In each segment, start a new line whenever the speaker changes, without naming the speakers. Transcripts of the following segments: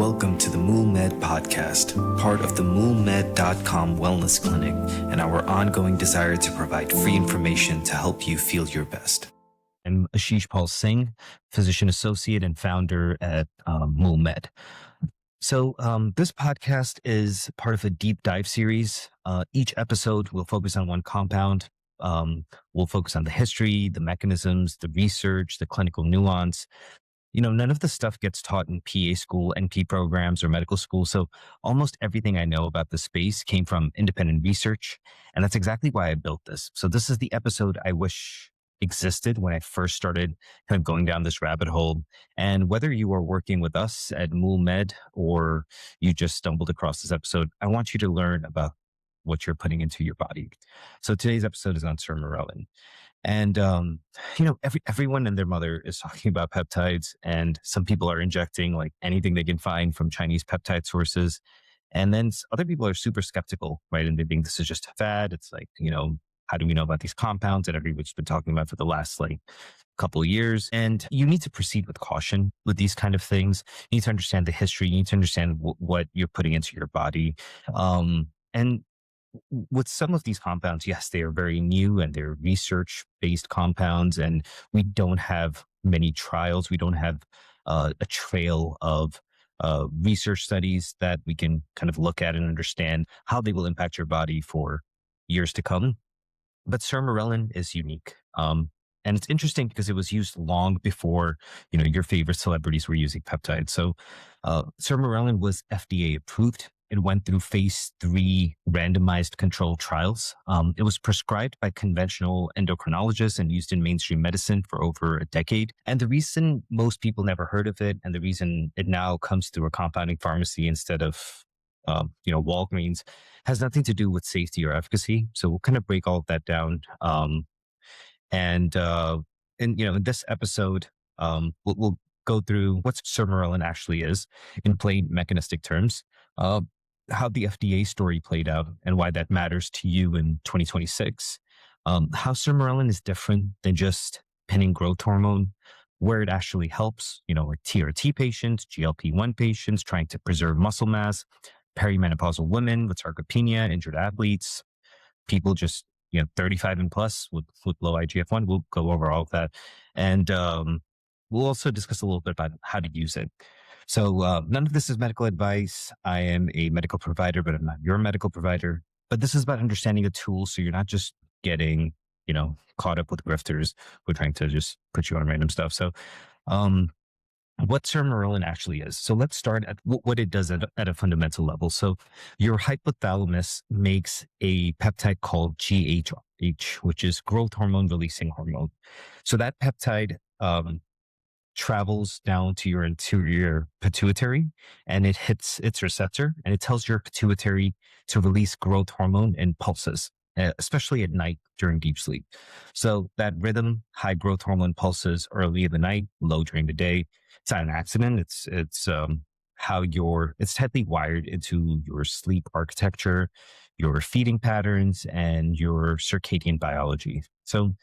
Welcome to the Mool Med podcast, part of the moolmed.com wellness clinic and our ongoing desire to provide free information to help you feel your best.
I'm Ashishpal Singh, physician associate and founder at Mool Med. So this podcast is part of a deep dive series. Each episode will focus on one compound. We'll focus on the history, the mechanisms, the research, the clinical nuance. You know, none of the stuff gets taught in PA school, NP programs, or medical school. So almost everything I know about the space came from independent research. And that's exactly why I built this. So this is the episode I wish existed when I first started kind of going down this rabbit hole. And whether you are working with us at Mool Med or you just stumbled across this episode, I want you to learn about what you're putting into your body. So today's episode is on Sermorelin. And, everyone and their mother is talking about peptides, and some people are injecting like anything they can find from Chinese peptide sources. And then other people are super skeptical, right? And they think this is just a fad. It's like, how do we know about these compounds that everybody's been talking about for the last couple of years? And you need to proceed with caution with these kind of things. You need to understand the history. You need to understand what you're putting into your body. And with some of these compounds, yes, they are very new and they're research-based compounds, and we don't have many trials. We don't have a trail of research studies that we can kind of look at and understand how they will impact your body for years to come. But Sermorelin is unique. And it's interesting because it was used long before, your favorite celebrities were using peptides. So Sermorelin was FDA approved. It went through phase 3 randomized controlled trials. It was prescribed by conventional endocrinologists and used in mainstream medicine for over a decade. And the reason most people never heard of it, and the reason it now comes through a compounding pharmacy instead of Walgreens, has nothing to do with safety or efficacy. So we'll kind of break all of that down. In this episode, we'll go through what Sermorelin actually is in plain mechanistic terms. How the FDA story played out and why that matters to you in 2026. How Sermorelin is different than just pinning growth hormone, where it actually helps, like TRT patients, GLP-1 patients trying to preserve muscle mass, perimenopausal women with sarcopenia, injured athletes, people just 35 and plus with low IGF-1. We'll go over all of that. And we'll also discuss a little bit about how to use it. So none of this is medical advice. I am a medical provider, but I'm not your medical provider. But this is about understanding the tools, so you're not just getting, caught up with grifters who are trying to just put you on random stuff. So what Sermorelin actually is. So let's start at what it does at a fundamental level. So your hypothalamus makes a peptide called GHRH, which is growth hormone releasing hormone. So that peptide travels down to your anterior pituitary, and it hits its receptor, and it tells your pituitary to release growth hormone in pulses, especially at night during deep sleep. So that rhythm, high growth hormone pulses early in the night, low during the day. It's not an accident. It's tightly wired into your sleep architecture, your feeding patterns, and your circadian biology. So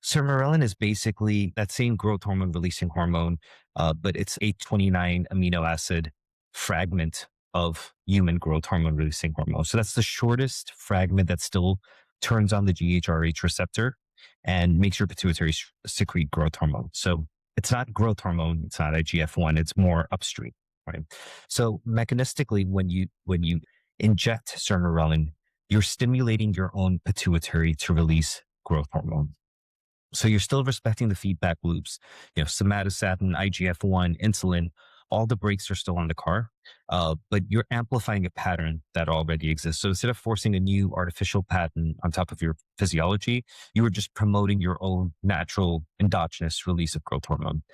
Sermorelin is basically that same growth hormone releasing hormone, but it's a 29 amino acid fragment of human growth hormone releasing hormone. So that's the shortest fragment that still turns on the GHRH receptor and makes your pituitary secrete growth hormone. So it's not growth hormone, it's not IGF-1, it's more upstream, right? So mechanistically, when you inject Sermorelin, you're stimulating your own pituitary to release growth hormone. So you're still respecting the feedback loops, somatostatin, IGF-1, insulin, all the brakes are still on the car, but you're amplifying a pattern that already exists. So instead of forcing a new artificial pattern on top of your physiology, you are just promoting your own natural endogenous release of growth hormone.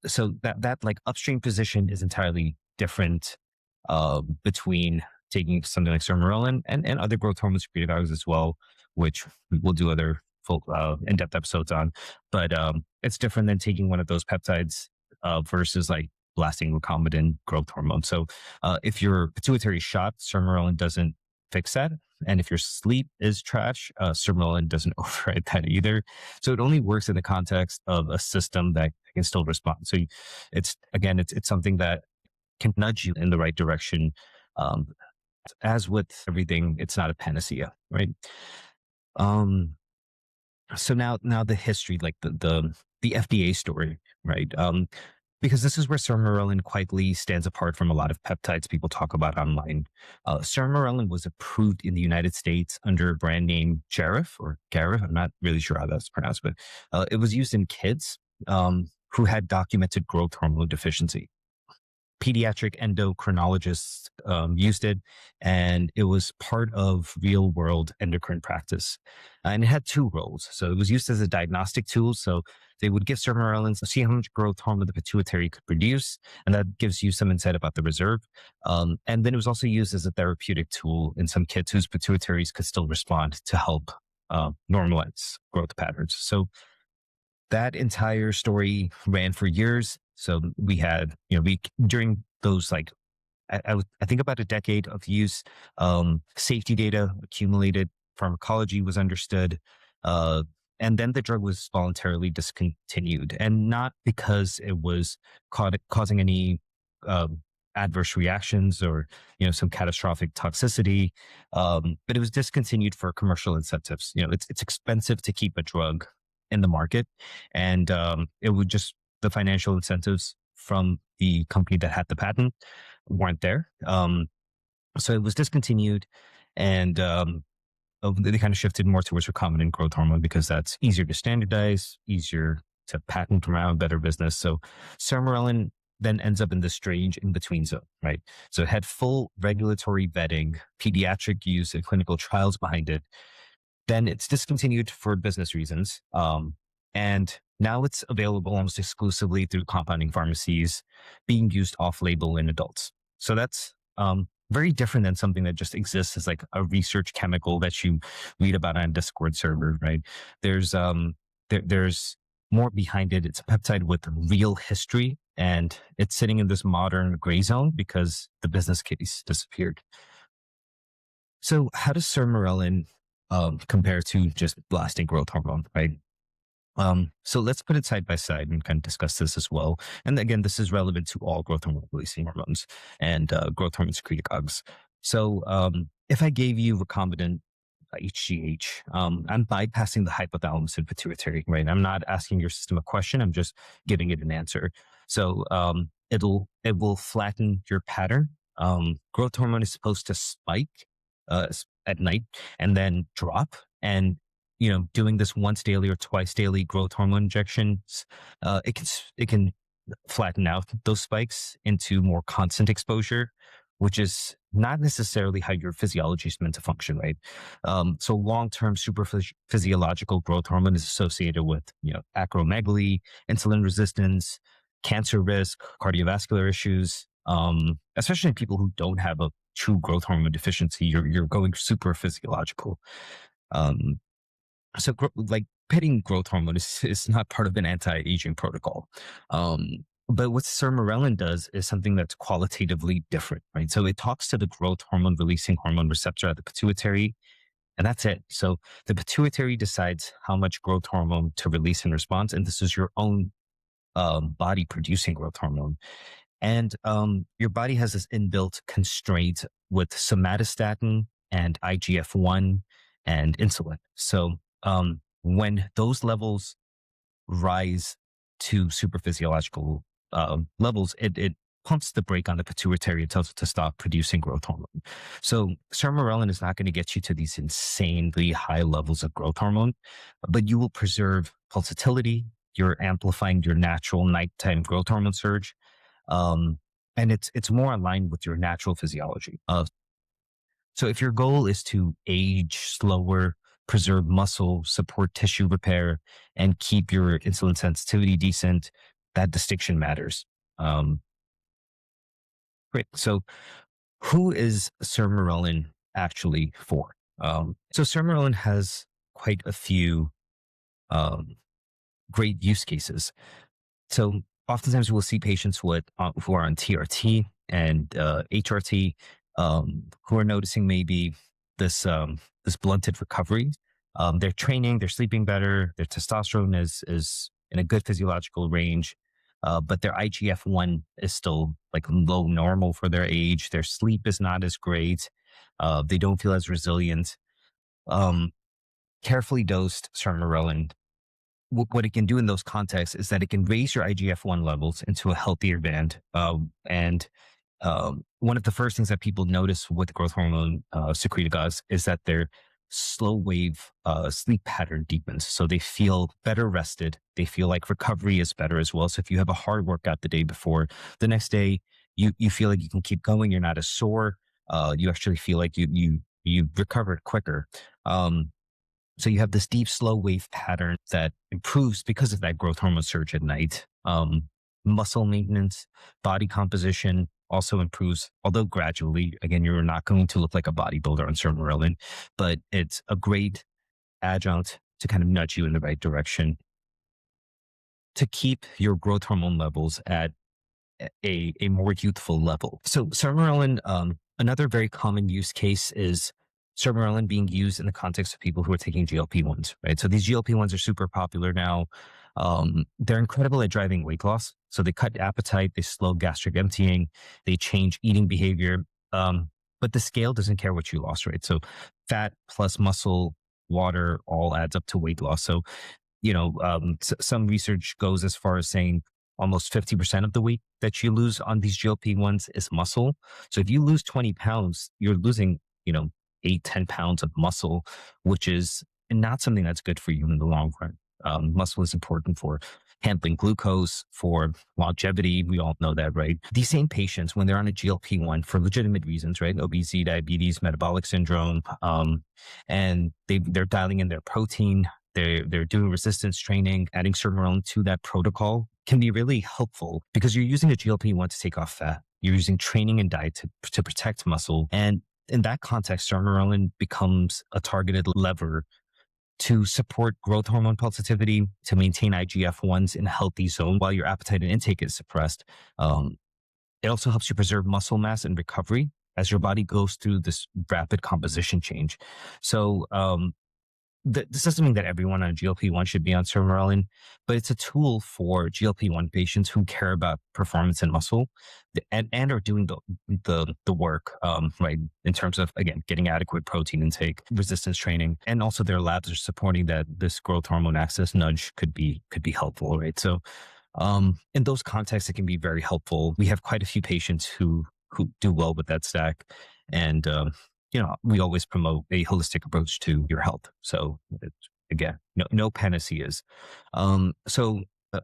So that like upstream position is entirely different between taking something like Sermorelin and other growth hormone secretagogues as well, which we'll do other full in-depth episodes on. But it's different than taking one of those peptides versus like blasting recombinant growth hormone. So if your pituitary is shot, Sermorelin doesn't fix that. And if your sleep is trash, Sermorelin doesn't override that either. So it only works in the context of a system that can still respond. So it's something that can nudge you in the right direction. Um, as with everything, it's not a panacea, right? Um, so now the history, like the FDA story, right? Because this is where Sermorelin quietly stands apart from a lot of peptides people talk about online. Sermorelin was approved in the United States under a brand name Jarif or Garif. I'm not really sure how that's pronounced, but it was used in kids who had documented growth hormone deficiency. Pediatric endocrinologists used it, and it was part of real world endocrine practice. And it had two roles. So it was used as a diagnostic tool. So they would give Sermorelin to see how much growth hormone the pituitary could produce, and that gives you some insight about the reserve. And then it was also used as a therapeutic tool in some kids whose pituitaries could still respond to help normalize growth patterns. So that entire story ran for years. So we had, we during those like I think about a decade of use, safety data accumulated, pharmacology was understood, uh, and then the drug was voluntarily discontinued, and not because it was causing any um, adverse reactions or some catastrophic toxicity, but it was discontinued for commercial incentives. It's expensive to keep a drug in the market, and it would just the financial incentives from the company that had the patent weren't there. So it was discontinued, and they kind of shifted more towards recombinant growth hormone because that's easier to standardize, easier to patent around, better business. So Sermorelin then ends up in this strange in between zone, right? So it had full regulatory vetting, pediatric use, and clinical trials behind it. Then it's discontinued for business reasons. And now it's available almost exclusively through compounding pharmacies, being used off label in adults. So that's very different than something that just exists as like a research chemical that you read about on a Discord server, right? There's there's more behind it. It's a peptide with real history, and it's sitting in this modern gray zone because the business case disappeared. So how does Sermorelin compare to just blasting growth hormone, right? So let's put it side by side and kind of discuss this as well. And again, this is relevant to all growth hormone releasing hormones and growth hormone secretagogues. So if I gave you recombinant HGH, I'm bypassing the hypothalamus and pituitary, right? I'm not asking your system a question. I'm just giving it an answer. So it will flatten your pattern. Growth hormone is supposed to spike at night and then drop. And doing this once daily or twice daily growth hormone injections, it can flatten out those spikes into more constant exposure, which is not necessarily how your physiology is meant to function, right? So long-term physiological growth hormone is associated with, acromegaly, insulin resistance, cancer risk, cardiovascular issues, especially in people who don't have a true growth hormone deficiency. You're going super physiological. So like pitting growth hormone is not part of an anti-aging protocol. But what Sermorelin does is something that's qualitatively different, right? So it talks to the growth hormone releasing hormone receptor at the pituitary, and that's it. So the pituitary decides how much growth hormone to release in response, and this is your own body producing growth hormone. And your body has this inbuilt constraint with somatostatin and IGF-1 and insulin. So when those levels rise to super physiological levels, it pumps the brake on the pituitary and tells it to stop producing growth hormone. So Sermorelin is not going to get you to these insanely high levels of growth hormone, but you will preserve pulsatility. You're amplifying your natural nighttime growth hormone surge. And it's more aligned with your natural physiology. So if your goal is to age slower, preserve muscle, support tissue repair, and keep your insulin sensitivity decent, that distinction matters. Great. So who is Sermorelin actually for? So Sermorelin has quite a few great use cases. So oftentimes we'll see patients who are on TRT and HRT who are noticing maybe this blunted recovery. They're training, they're sleeping better, their testosterone is in a good physiological range, but their IGF-1 is still like low normal for their age. Their sleep is not as great. They don't feel as resilient. Um, Carefully dosed Sermorelin, what it can do in those contexts is that it can raise your IGF-1 levels into a healthier band. And one of the first things that people notice with growth hormone secretagogues is that their slow wave sleep pattern deepens. So they feel better rested. They feel like recovery is better as well. So if you have a hard workout the day before, the next day you feel like you can keep going. You're not as sore. You actually feel like you recovered quicker. So you have this deep, slow wave pattern that improves because of that growth hormone surge at night. Muscle maintenance, body composition also improves, although gradually. Again, you're not going to look like a bodybuilder on Sermorelin, but it's a great adjunct to kind of nudge you in the right direction to keep your growth hormone levels at a more youthful level. So Sermorelin, another very common use case is Sermorelin being used in the context of people who are taking GLP-1s, right? So these GLP-1s are super popular now. They're incredible at driving weight loss. So they cut appetite, they slow gastric emptying, they change eating behavior. But the scale doesn't care what you lost, right? So fat plus muscle, water all adds up to weight loss. So, some research goes as far as saying almost 50% of the weight that you lose on these GLP-1s is muscle. So if you lose 20 pounds, you're losing, 8-10 pounds of muscle, which is not something that's good for you in the long run. Muscle is important for handling glucose, for longevity. We all know that, right? These same patients, when they're on a GLP-1 for legitimate reasons, right? Obesity, diabetes, metabolic syndrome, and they're dialing in their protein, they're doing resistance training, adding Sermorelin to that protocol can be really helpful because you're using a GLP-1 to take off fat. You're using training and diet to protect muscle. And in that context, Sermorelin becomes a targeted lever to support growth hormone pulsatility, to maintain IGF-1s in a healthy zone while your appetite and intake is suppressed. It also helps you preserve muscle mass and recovery as your body goes through this rapid composition change. So this doesn't mean that everyone on GLP-1 should be on Sermorelin, but it's a tool for GLP-1 patients who care about performance and muscle and are doing the work, right, in terms of, again, getting adequate protein intake, resistance training, and also their labs are supporting that this growth hormone access nudge could be helpful, right? So in those contexts, it can be very helpful. We have quite a few patients who do well with that stack. And we always promote a holistic approach to your health. So again, no panaceas.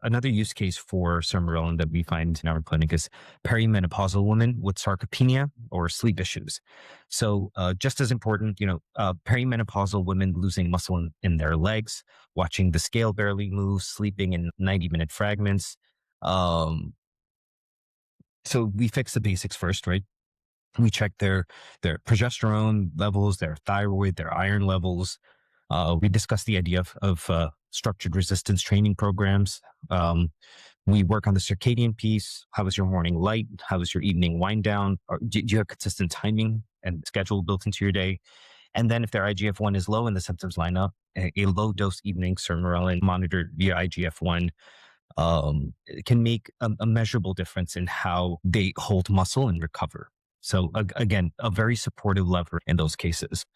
Another use case for Sermorelin that we find in our clinic is perimenopausal women with sarcopenia or sleep issues. So just as important, perimenopausal women losing muscle in their legs, watching the scale barely move, sleeping in 90-minute fragments. So we fix the basics first, right? We check their progesterone levels, their thyroid, their iron levels. We discuss the idea of structured resistance training programs. We work on the circadian piece. How is your morning light? How is your evening wind down? Do you have consistent timing and schedule built into your day? And then if their IGF-1 is low and the symptoms line up, a low dose evening Sermorelin monitored via IGF-1 it can make a measurable difference in how they hold muscle and recover. So again, a very supportive lever in those cases.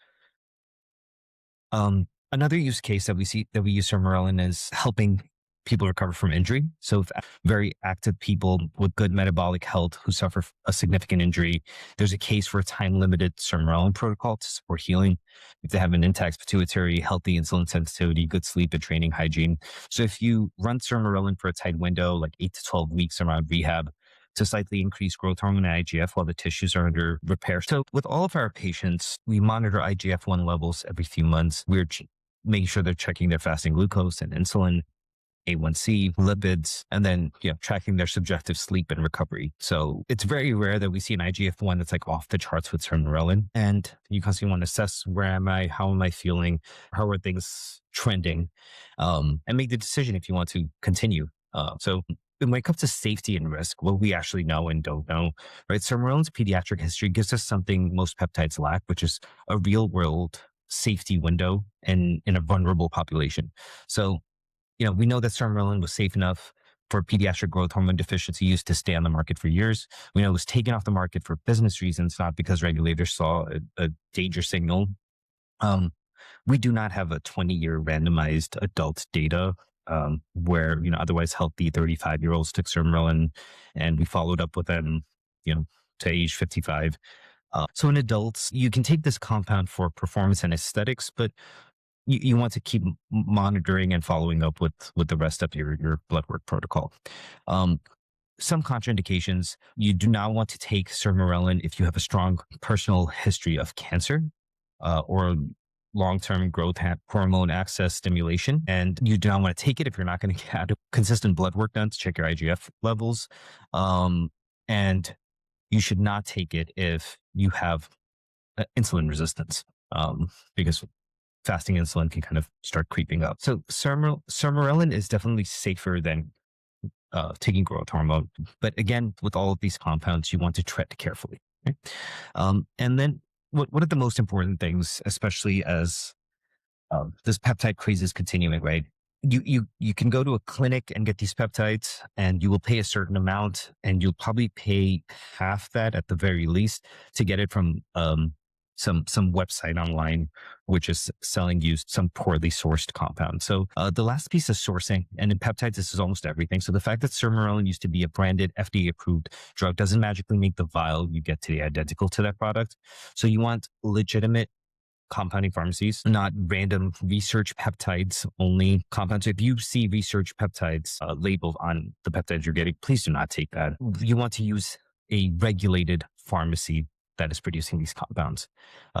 Another use case that we use Sermorelin is helping people recover from injury. So if very active people with good metabolic health who suffer a significant injury, there's a case for a time-limited Sermorelin protocol to support healing. If they have an intact pituitary, healthy insulin sensitivity, good sleep and training hygiene. So if you run Sermorelin for a tight window, like 8 to 12 weeks around rehab, to slightly increase growth hormone and IGF while the tissues are under repair. So with all of our patients, we monitor IGF-1 levels every few months. We're making sure they're checking their fasting glucose and insulin, A1C, lipids, and then tracking their subjective sleep and recovery. So it's very rare that we see an IGF-1 that's like off the charts with Sermorelin. And you constantly want to assess, where am I? How am I feeling? How are things trending? And make the decision if you want to continue. So when it comes to safety and risk, what we actually know and don't know, right? Sermorelin's pediatric history gives us something most peptides lack, which is a real world safety window in a vulnerable population. So, we know that Sermorelin was safe enough for pediatric growth hormone deficiency used to stay on the market for years. We know it was taken off the market for business reasons, not because regulators saw a danger signal. We do not have a 20-year randomized adult data where, otherwise healthy 35-year-olds took Sermorelin and we followed up with them, to age 55. So in adults, you can take this compound for performance and aesthetics, but you want to keep monitoring and following up with the rest of your blood work protocol. Some contraindications: you do not want to take Sermorelin if you have a strong personal history of cancer or long-term growth hormone access stimulation. And you do not want to take it if you're not going to get consistent blood work done to check your IGF levels. And you should not take it if you have insulin resistance, because fasting insulin can kind of start creeping up. So Sermorelin is definitely safer than taking growth hormone. But again, with all of these compounds, you want to tread carefully. Right? And then what are the most important things, especially as this peptide craze is continuing, right? You can go to a clinic and get these peptides and you will pay a certain amount, and you'll probably pay half that at the very least to get it from some website online, which is selling you some poorly sourced compound. So the last piece is sourcing, and in peptides, this is almost everything. So the fact that Sermorelin used to be a branded FDA approved drug doesn't magically make the vial you get today identical to that product. So you want legitimate compounding pharmacies, not random research peptides only compounds. If you see research peptides labeled on the peptides you're getting, please do not take that. You want to use a regulated pharmacy that is producing these compounds.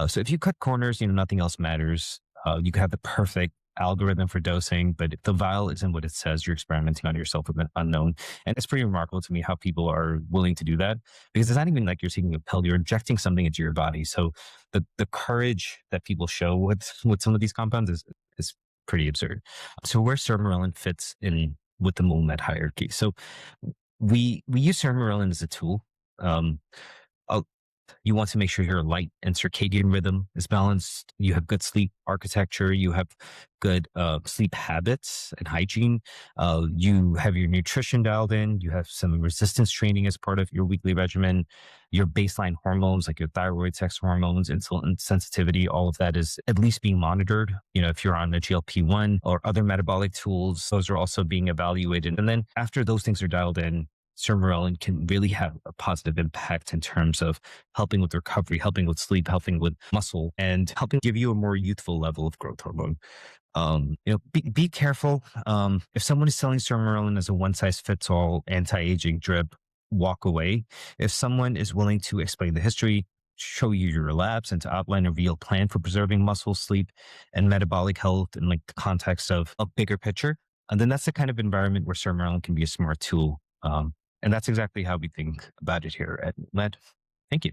So if you cut corners, nothing else matters. You can have the perfect algorithm for dosing, but if the vial isn't what it says, you're experimenting on yourself with an unknown. And it's pretty remarkable to me how people are willing to do that, because it's not even like you're taking a pill, you're injecting something into your body. So the courage that people show with some of these compounds is pretty absurd. So where Sermorelin fits in with the Mool Med hierarchy. So we use Sermorelin as a tool. You want to make sure your light and circadian rhythm is balanced. You have good sleep architecture. You have good sleep habits and hygiene. You have your nutrition dialed in. You have some resistance training as part of your weekly regimen. Your baseline hormones, like your thyroid, sex hormones, insulin sensitivity, all of that is at least being monitored. If you're on a GLP-1 or other metabolic tools, those are also being evaluated. And then after those things are dialed in, Sermorelin can really have a positive impact in terms of helping with recovery, helping with sleep, helping with muscle, and helping give you a more youthful level of growth hormone. Be careful. If someone is selling Sermorelin as a one-size-fits-all anti-aging drip, walk away. If someone is willing to explain the history, show you your labs, and to outline a real plan for preserving muscle, sleep, and metabolic health in the context of a bigger picture, and then that's the kind of environment where Sermorelin can be a smart tool. And that's exactly how we think about it here at Mool Med. Thank you.